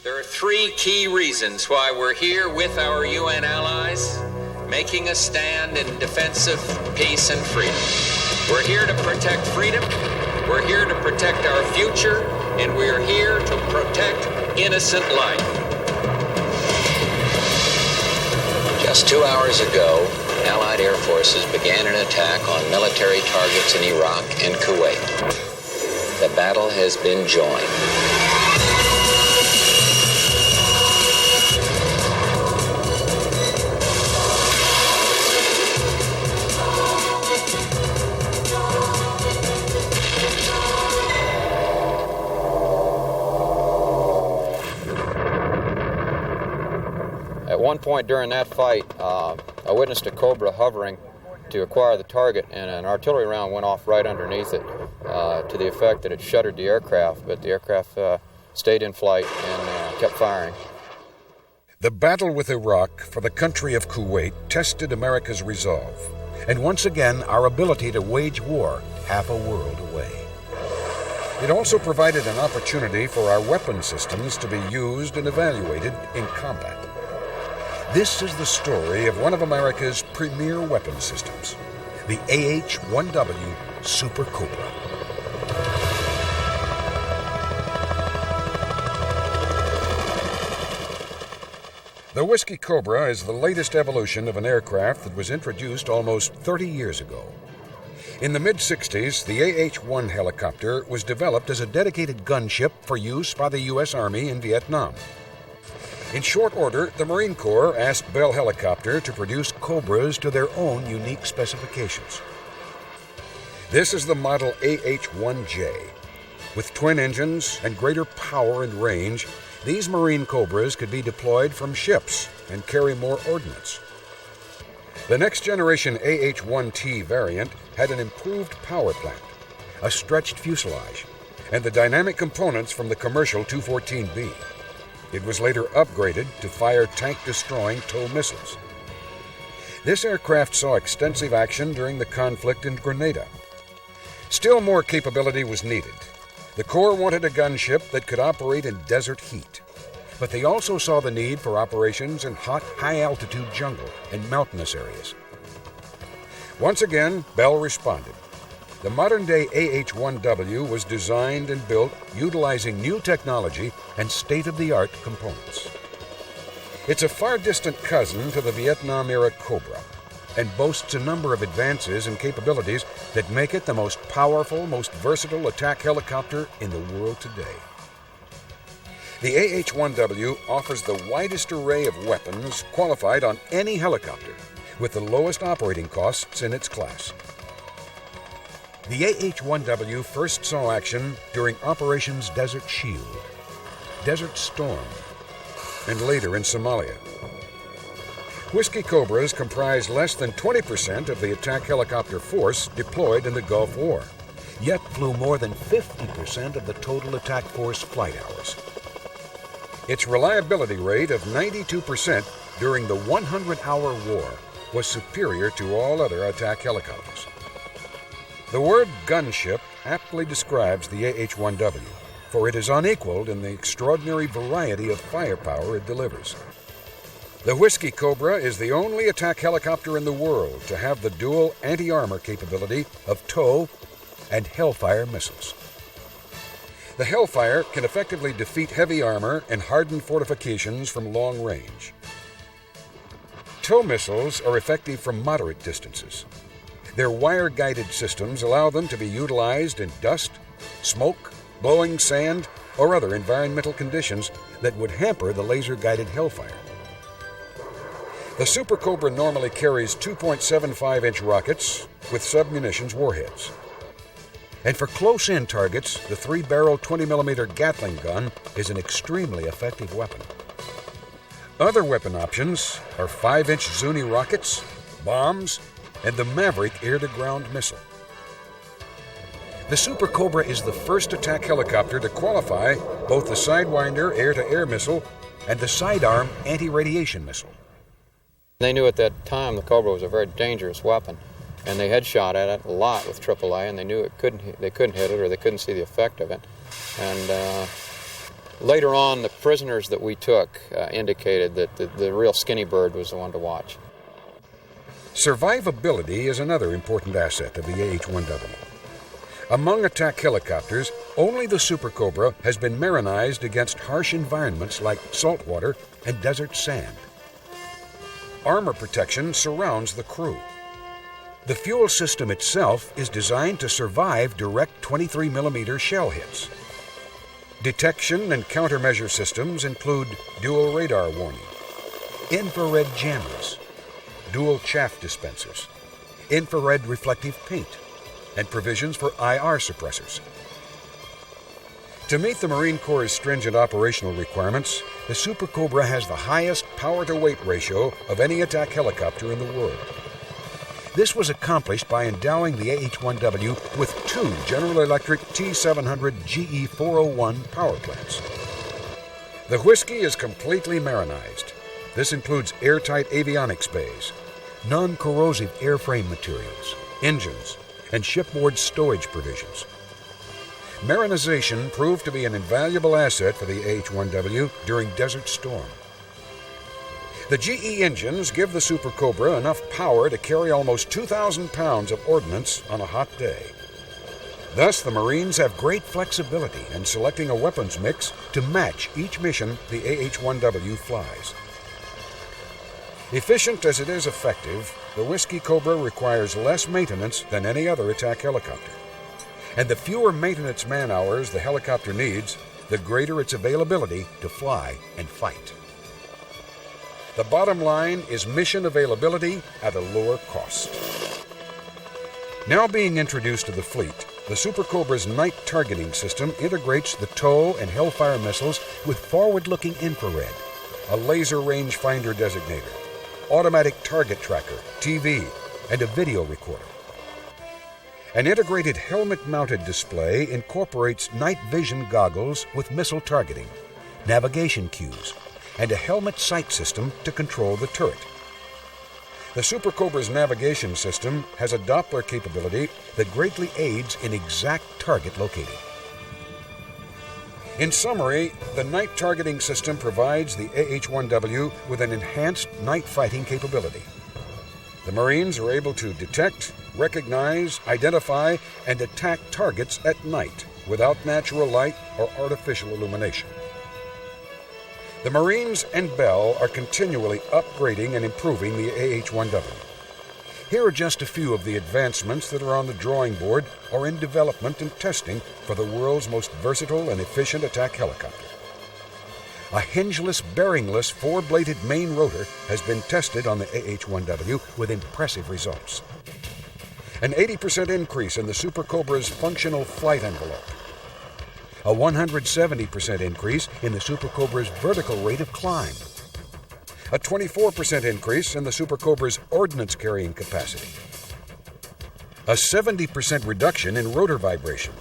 There are three key reasons why we're here with our UN allies, making a stand in defense of peace and freedom. We're here to protect freedom, we're here to protect our future, and we're here to protect innocent life. Just 2 hours ago, Allied air forces began an attack on military targets in Iraq and Kuwait. The battle has been joined. At one point during that fight, I witnessed a Cobra hovering to acquire the target, and an artillery round went off right underneath it to the effect that it shuttered the aircraft, but the aircraft stayed in flight and kept firing. The battle with Iraq for the country of Kuwait tested America's resolve, and once again our ability to wage war half a world away. It also provided an opportunity for our weapon systems to be used and evaluated in combat. This is the story of one of America's premier weapon systems, the AH-1W Super Cobra. The Whiskey Cobra is the latest evolution of an aircraft that was introduced almost 30 years ago. In the mid-60s, the AH-1 helicopter was developed as a dedicated gunship for use by the U.S. Army in Vietnam. In short order, the Marine Corps asked Bell Helicopter to produce Cobras to their own unique specifications. This is the model AH-1J. With twin engines and greater power and range, these Marine Cobras could be deployed from ships and carry more ordnance. The next generation AH-1T variant had an improved power plant, a stretched fuselage, and the dynamic components from the commercial 214B. It was later upgraded to fire tank-destroying TOW missiles. This aircraft saw extensive action during the conflict in Grenada. Still more capability was needed. The Corps wanted a gunship that could operate in desert heat, but they also saw the need for operations in hot, high-altitude jungle and mountainous areas. Once again, Bell responded. The modern-day AH-1W was designed and built utilizing new technology and state-of-the-art components. It's a far-distant cousin to the Vietnam-era Cobra and boasts a number of advances and capabilities that make it the most powerful, most versatile attack helicopter in the world today. The AH-1W offers the widest array of weapons qualified on any helicopter, with the lowest operating costs in its class. The AH-1W first saw action during Operations Desert Shield, Desert Storm, and later in Somalia. Whiskey Cobras comprise less than 20% of the attack helicopter force deployed in the Gulf War, yet flew more than 50% of the total attack force flight hours. Its reliability rate of 92% during the 100-hour war was superior to all other attack helicopters. The word gunship aptly describes the AH-1W, for it is unequaled in the extraordinary variety of firepower it delivers. The Whiskey Cobra is the only attack helicopter in the world to have the dual anti-armor capability of TOW and Hellfire missiles. The Hellfire can effectively defeat heavy armor and hardened fortifications from long range. TOW missiles are effective from moderate distances. Their wire-guided systems allow them to be utilized in dust, smoke, blowing sand, or other environmental conditions that would hamper the laser-guided Hellfire. The Super Cobra normally carries 2.75-inch rockets with submunitions warheads. And for close-in targets, the 3-barrel 20mm Gatling gun is an extremely effective weapon. Other weapon options are 5-inch Zuni rockets, bombs, and the Maverick air-to-ground missile. The Super Cobra is the first attack helicopter to qualify both the Sidewinder air-to-air missile and the Sidearm anti-radiation missile. They knew at that time the Cobra was a very dangerous weapon, and they had shot at it a lot with AAA, and they knew they couldn't hit it, or they couldn't see the effect of it. And Later on, the prisoners that we took indicated that the real skinny bird was the one to watch. Survivability is another important asset of the AH-1W. Among attack helicopters, only the Super Cobra has been marinized against harsh environments like saltwater and desert sand. Armor protection surrounds the crew. The fuel system itself is designed to survive direct 23mm shell hits. Detection and countermeasure systems include dual radar warning, infrared jammers, dual chaff dispensers, infrared reflective paint, and provisions for IR suppressors. To meet the Marine Corps' stringent operational requirements, the Super Cobra has the highest power-to-weight ratio of any attack helicopter in the world. This was accomplished by endowing the AH-1W with 2 General Electric T700 GE401 power plants. The Whiskey is completely marinized. This includes airtight avionics bays, non-corrosive airframe materials, engines, and shipboard stowage provisions. Marinization proved to be an invaluable asset for the AH-1W during Desert Storm. The GE engines give the Super Cobra enough power to carry almost 2,000 pounds of ordnance on a hot day. Thus, the Marines have great flexibility in selecting a weapons mix to match each mission the AH-1W flies. Efficient as it is effective, the Whiskey Cobra requires less maintenance than any other attack helicopter. And the fewer maintenance man-hours the helicopter needs, the greater its availability to fly and fight. The bottom line is mission availability at a lower cost. Now being introduced to the fleet, the Super Cobra's night targeting system integrates the TOW and Hellfire missiles with forward-looking infrared, a laser rangefinder designator, automatic target tracker, TV, and a video recorder. An integrated helmet-mounted display incorporates night vision goggles with missile targeting, navigation cues, and a helmet sight system to control the turret. The Super Cobra's navigation system has a Doppler capability that greatly aids in exact target locating. In summary, the night targeting system provides the AH-1W with an enhanced night fighting capability. The Marines are able to detect, recognize, identify, and attack targets at night without natural light or artificial illumination. The Marines and Bell are continually upgrading and improving the AH-1W. Here are just a few of the advancements that are on the drawing board or in development and testing for the world's most versatile and efficient attack helicopter. A hingeless, bearingless, four-bladed main rotor has been tested on the AH-1W with impressive results. An 80% increase in the Super Cobra's functional flight envelope. A 170% increase in the Super Cobra's vertical rate of climb. A 24% increase in the Super Cobra's ordnance carrying capacity. A 70% reduction in rotor vibration.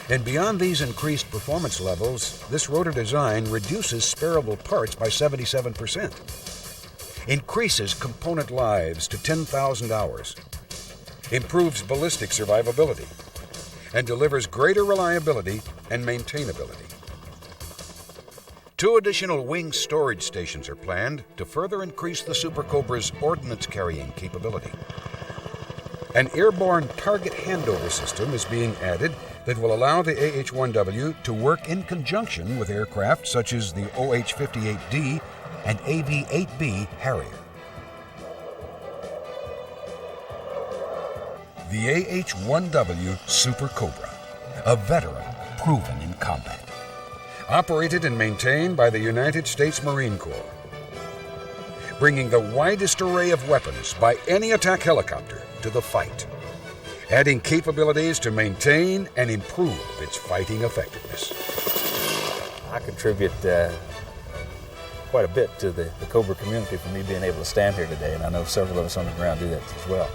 And beyond these increased performance levels, this rotor design reduces sparable parts by 77%, increases component lives to 10,000 hours, improves ballistic survivability, and delivers greater reliability and maintainability. 2 additional wing storage stations are planned to further increase the Super Cobra's ordnance carrying capability. An airborne target handover system is being added that will allow the AH-1W to work in conjunction with aircraft such as the OH-58D and AV-8B Harrier. The AH-1W Super Cobra, a veteran proven in combat. Operated and maintained by the United States Marine Corps. Bringing the widest array of weapons by any attack helicopter to the fight. Adding capabilities to maintain and improve its fighting effectiveness. I contribute quite a bit to the Cobra community for me being able to stand here today, and I know several of us on the ground do that as well.